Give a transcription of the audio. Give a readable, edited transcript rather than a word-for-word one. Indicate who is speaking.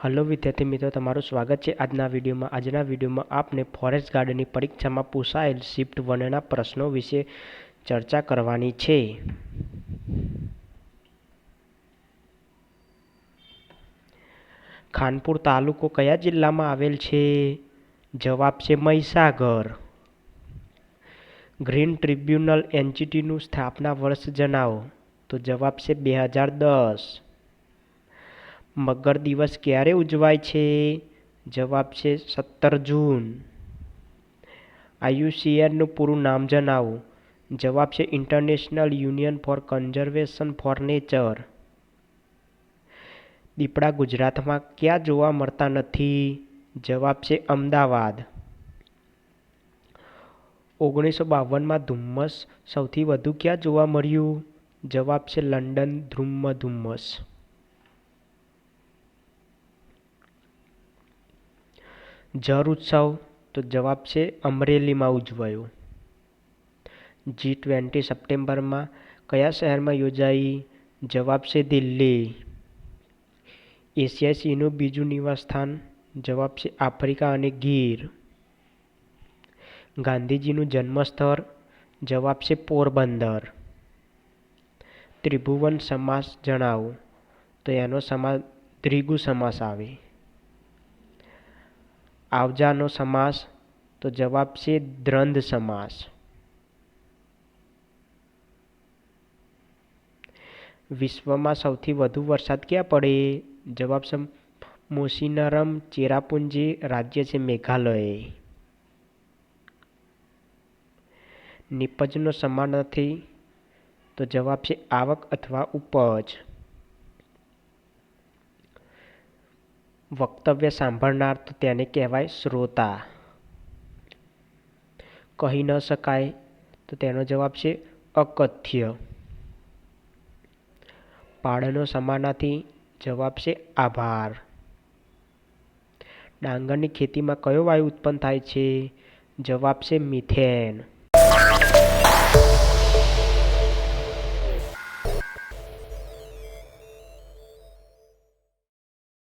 Speaker 1: Hello વિદ્યાર્થી મિત્રો, તમારું સ્વાગત છે આજના વિડીયોમાં આપને ફોરેસ્ટ ગાર્ડની પરીક્ષામાં પૂછાયેલ શિફ્ટ 1ના પ્રશ્નો વિશે ચર્ચા કરવાની છે. ખાનપુર તાલુકો કયા જિલ્લામાં આવેલ છે? જવાબ છે મહીસાગર. ગ્રીન ટ્રિબ્યુનલ એનજીટીનું સ્થાપના વર્ષ જણાવો. તો જવાબ છે 2010. મગર દિવસ ક્યારે ઉજવાય છે? જવાબ છે 17 જૂન. IUCNનું પૂરું નામ જણાવો. જવાબ છે international union for conservation for nature. દીપડા ગુજરાતમાં ક્યાં જોવા મળતા નથી? જવાબ છે અમદાવાદ. 1952માં ધુમ્મસ સૌથી વધુ ક્યાં જોવા મળ્યું? જવાબ છે લંડન ધુમ્મસ. જળ ઉત્સવ, તો જવાબ છે અમરેલીમાં ઉજવાયો. G20 સપ્ટેમ્બરમાં કયા શહેરમાં યોજાઈ? જવાબ છે દિલ્હી. એશિયાઈ સિંહનું બીજું નિવાસસ્થાન? જવાબ છે આફ્રિકા અને ગીર. ગાંધીજીનું જન્મસ્થળ? જવાબ છે પોરબંદર. ત્રિભુવન સમાસ જણાવો. તો એનો સમાસ દ્વિગુ સમાસ આવે. આવજાનો સમાસ? તો જવાબ છે દ્વંદ્વ સમાસ. વિશ્વમાં સૌથી વધુ વરસાદ ક્યાં પડે? જવાબ છે મોસીનરમ ચેરાપુંજી, રાજ્ય છે મેઘાલય. નિપજનો સમાનાર્થી? તો જવાબ છે આવક અથવા ઉપજ. વક્તવ્ય સાંભળનાર, તો તેને કહેવાય શ્રોતા. કહી ન શકાય, તો તેનો જવાબ છે અકથ્ય. પાડનો સમાનાર્થી? જવાબ છે આભાર. ડાંગરની ખેતીમાં કયો વાયુ ઉત્પન્ન થાય છે? જવાબ છે મિથેન.